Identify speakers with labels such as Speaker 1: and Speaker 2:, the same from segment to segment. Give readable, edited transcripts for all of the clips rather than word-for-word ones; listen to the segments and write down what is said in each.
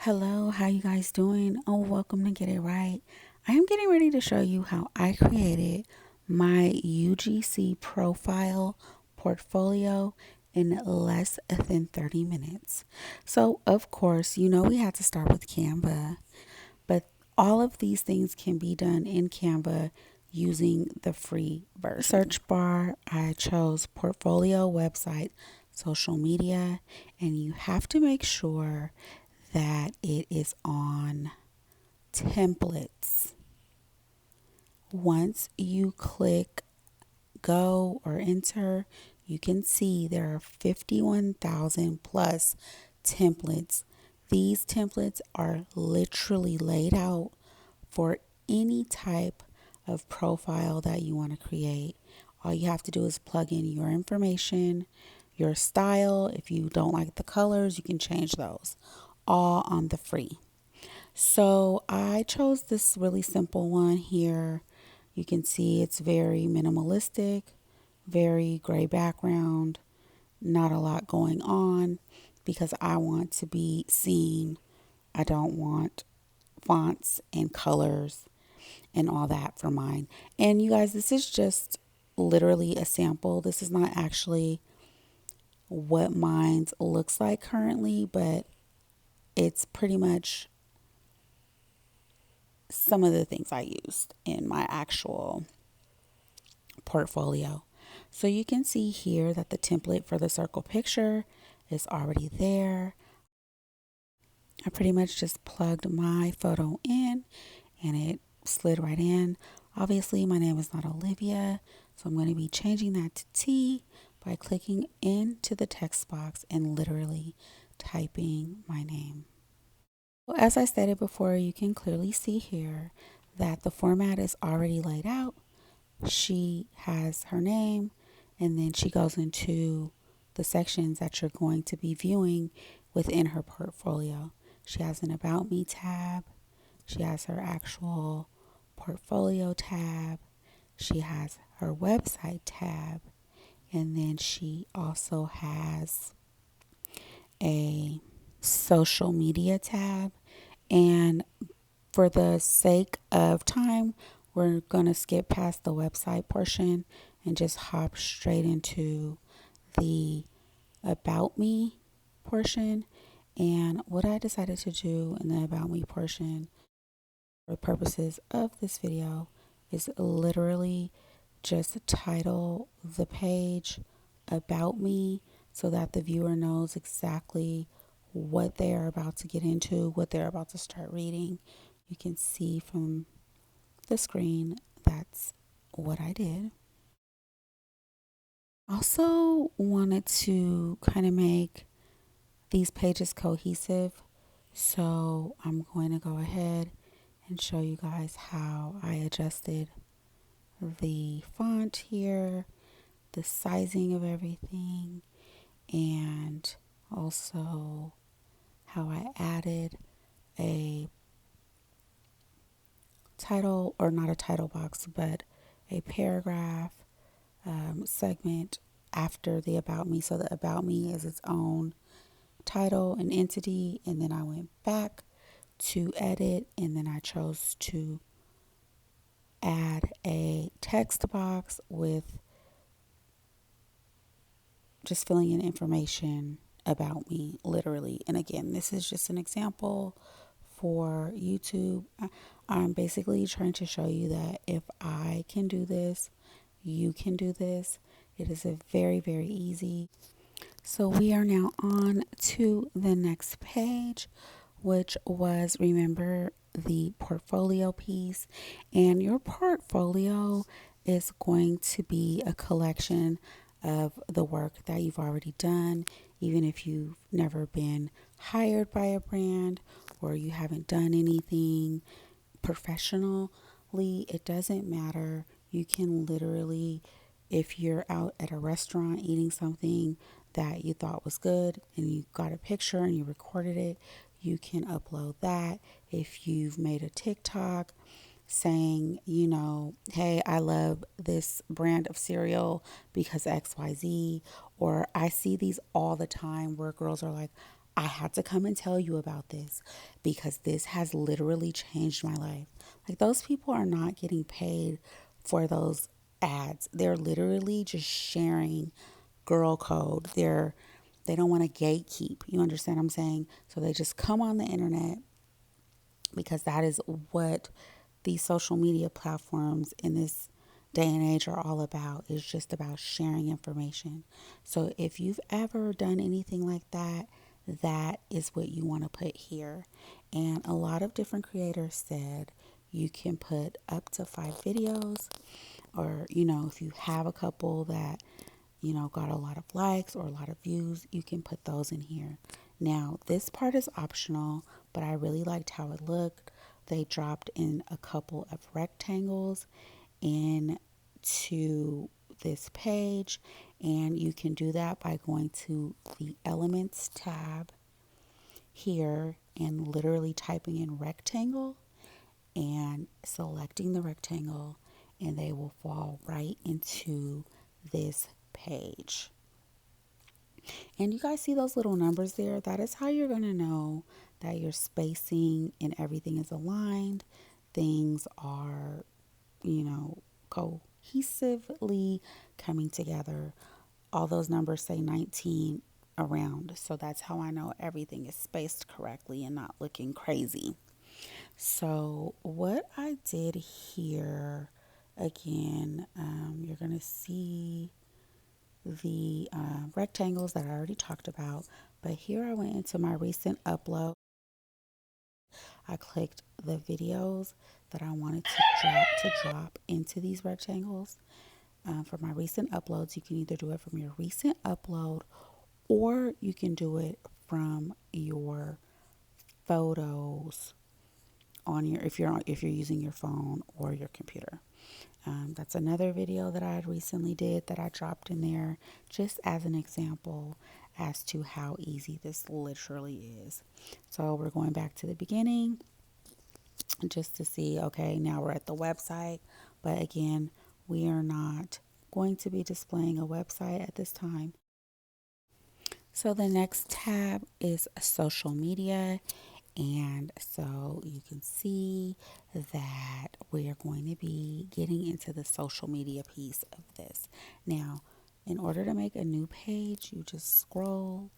Speaker 1: Hello, how you guys doing? Oh, welcome to Get It Right. I am getting ready to show you how I created my UGC profile portfolio in less than 30 minutes. So, of course, we had to start with Canva, but all of these things can be done in Canva using the free version. Search bar, I chose portfolio, website, social media, and you have to make sure that it is on templates. Once you click go or enter, you can see there are 51,000 plus templates. These templates are literally laid out for any type of profile that you want to create. All you have to do is plug in your information, your style. If you don't like the colors, you can change those, all on the free. So I chose this really simple one here. You can see it's very minimalistic, very gray background, not a lot going on because I want to be seen. I don't want fonts and colors and all that for mine. And you guys, this is just literally a sample. This is not actually what mine looks like currently, but it's pretty much some of the things I used in my actual portfolio. So you can see here that the template for the circle picture is already there. I pretty much just plugged my photo in and it slid right in. Obviously, my name is not Olivia, so I'm going to be changing that to T by clicking into the text box and literally typing my name. Well, as I stated before, you can clearly see here that the format is already laid out. She has her name, and then she goes into the sections that you're going to be viewing within her portfolio. She has an About Me tab. She has her actual portfolio tab. She has her website tab. And then she also has a social media tab. And for the sake of time, we're going to skip past the website portion and just hop straight into the About Me portion. And what I decided to do in the About Me portion for the purposes of this video is literally just title the page About Me so that the viewer knows exactly what they are about to get into, what they're about to start reading. You can see from the screen that's what I did. Also wanted to kind of make these pages cohesive, so I'm going to go ahead and show you guys how I adjusted the font here, the sizing of everything, and also how I added a title, or not a title box, but a paragraph segment after the About Me. So the About Me is its own title and entity, and then I went back to edit, and then I chose to add a text box with just filling in information about me, literally. And again, this is just an example for YouTube. I'm basically trying to show you that if I can do this, you can do this. It is a very, very easy. So we are now on to the next page, which was, remember, the portfolio piece. And your portfolio is going to be a collection of the work that you've already done, even if you've never been hired by a brand or you haven't done anything professionally. It doesn't matter. You can literally, if you're out at a restaurant eating something that you thought was good and you got a picture and you recorded it, you can upload that. If you've made a TikTok saying, hey, I love this brand of cereal because XYZ, or I see these all the time where girls are like, I had to come and tell you about this because this has literally changed my life. Like, those people are not getting paid for those ads. They're literally just sharing girl code. They don't want to gatekeep. You understand what I'm saying? So they just come on the internet because that is what these social media platforms in this day and age are all about. Is just about sharing information. So if you've ever done anything like that, that is what you want to put here. And a lot of different creators said you can put up to 5 videos, or if you have a couple that got a lot of likes or a lot of views, you can put those in here. Now, this part is optional, but I really liked how it looked. They dropped in a couple of rectangles into this page, and you can do that by going to the Elements tab here and literally typing in rectangle and selecting the rectangle, and they will fall right into this page. And you guys see those little numbers there? That is how you're going to know that your spacing and everything is aligned. Things are, cohesively coming together. All those numbers say 19 around. So that's how I know everything is spaced correctly and not looking crazy. So what I did here, again, you're going to see the rectangles that I already talked about. But here I went into my recent upload. I clicked the videos that I wanted to drop into these rectangles. For my recent uploads, you can either do it from your recent upload, or you can do it from your photos on your if you're using your phone or your computer. That's another video that I recently did that I dropped in there just as an example as to how easy this literally is. So we're going back to the beginning just to see, okay, now we're at the website. But again, we are not going to be displaying a website at this time. So the next tab is social media. And so you can see that we are going to be getting into the social media piece of this. Now, in order to make a new page, you just scroll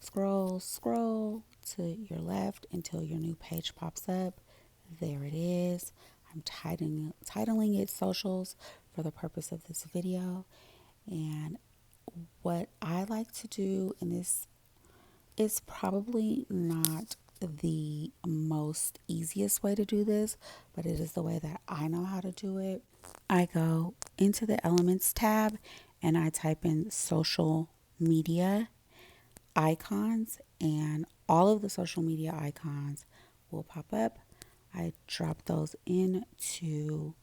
Speaker 1: to your left until your new page pops up. There it is. I'm titling it socials for the purpose of this video. And what I like to do in this is probably not the most easiest way to do this, but it is the way that I know how to do it. I go into the Elements tab and I type in social media icons, and all of the social media icons will pop up. I drop those into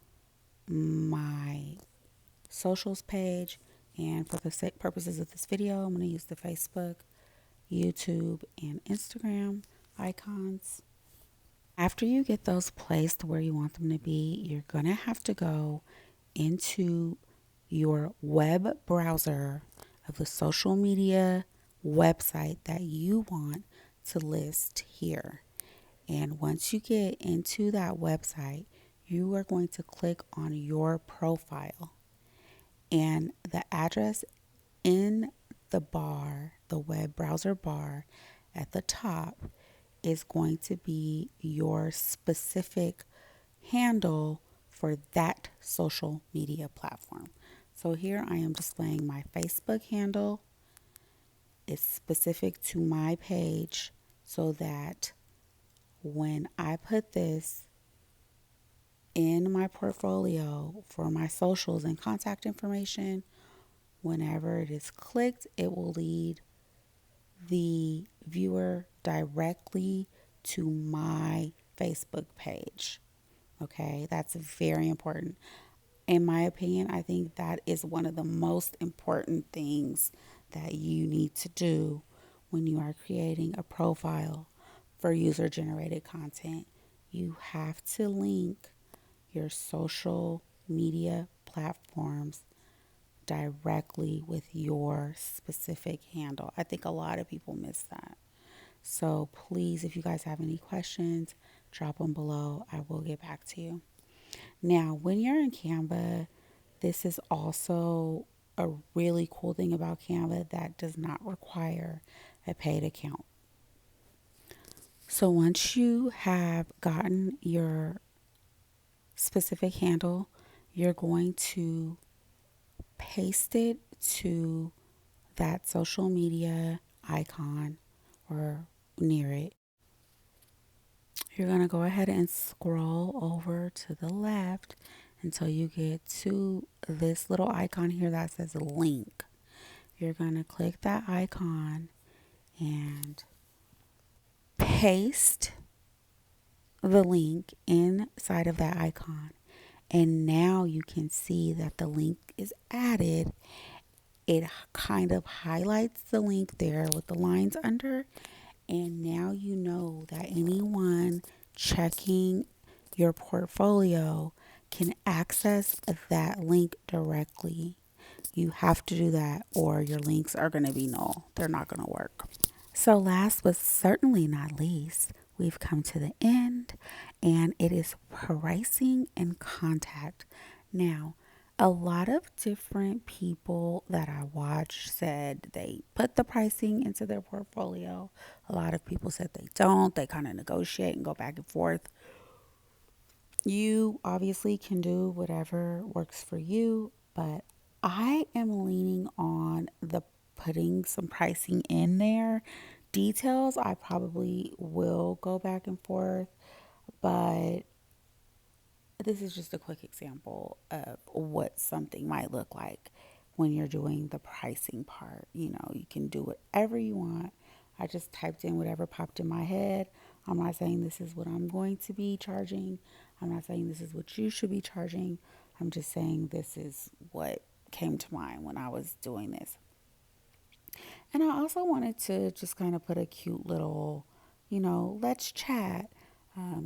Speaker 1: my socials page, and for the purposes of this video, I'm going to use the Facebook, YouTube, and Instagram icons. After you get those placed where you want them to be, you're going to have to go into your web browser of the social media website that you want to list here. And once you get into that website, you are going to click on your profile, and the address in the bar, the web browser bar at the top, is going to be your specific handle for that social media platform. So here I am displaying my Facebook handle. It's specific to my page so that when I put this in my portfolio for my socials and contact information, whenever it is clicked, it will lead the viewer directly to my Facebook page. Okay, that's very important. In my opinion, I think that is one of the most important things that you need to do when you are creating a profile for user generated content. You have to link your social media platforms directly with your specific handle. I think a lot of people miss that. So please, if you guys have any questions, drop them below. I will get back to you. Now, when you're in Canva, this is also a really cool thing about Canva that does not require a paid account. So once you have gotten your specific handle, you're going to paste it to that social media icon or near it. You're going to go ahead and scroll over to the left until you get to this little icon here that says link. You're going to click that icon and paste the link inside of that icon. And now you can see that the link is added. It kind of highlights the link there with the lines under. And now you know that anyone checking your portfolio can access that link directly. You have to do that or your links are going to be null. They're not going to work. So last but certainly not least, we've come to the end, and it is pricing and contact. Now, a lot of different people that I watched said they put the pricing into their portfolio. A lot of people said they don't. They kind of negotiate and go back and forth. You obviously can do whatever works for you, but I am leaning on the putting some pricing in there. Details, I probably will go back and forth, but this is just a quick example of what something might look like when you're doing the pricing part. You know, you can do whatever you want. I just typed in whatever popped in my head. I'm not saying this is what I'm going to be charging. I'm not saying this is what you should be charging. I'm just saying this is what came to mind when I was doing this. And I also wanted to just kind of put a cute little, let's chat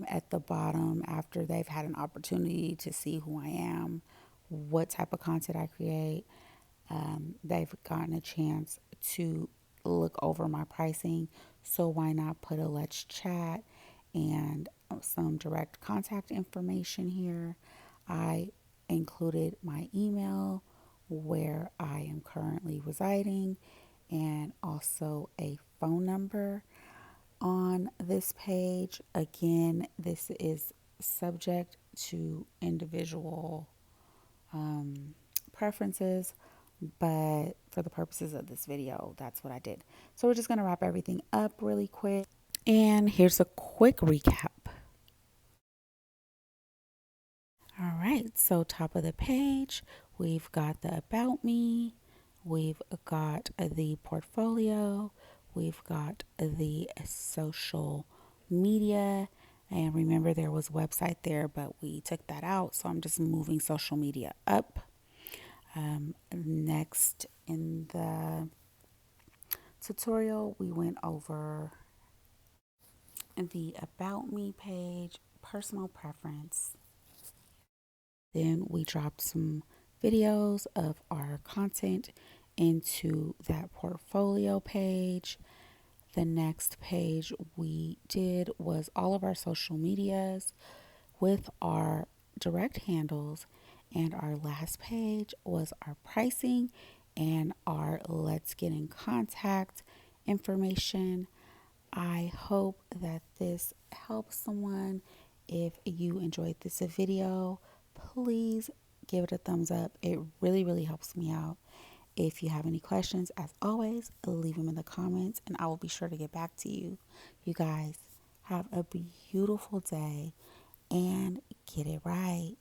Speaker 1: at the bottom after they've had an opportunity to see who I am, what type of content I create. They've gotten a chance to look over my pricing. So why not put a let's chat and some direct contact information here? I included my email, where I am currently residing, and also a phone number on this page. Again, this is subject to individual preferences, but for the purposes of this video, that's what I did. So we're just going to wrap everything up really quick. And here's a quick recap. All right, so top of the page, we've got the About Me, we've got the portfolio, we've got the social media, and remember there was a website there, but we took that out, so I'm just moving social media up. Next in the tutorial, we went over the About Me page, personal preference. Then we dropped some videos of our content into that portfolio page. The next page we did was all of our social medias with our direct handles. And our last page was our pricing and our let's get in contact information. I hope that this helps someone. If you enjoyed this video, please give it a thumbs up. It really, really helps me out. If you have any questions, as always, leave them in the comments and I will be sure to get back to you. You guys have a beautiful day and get it right.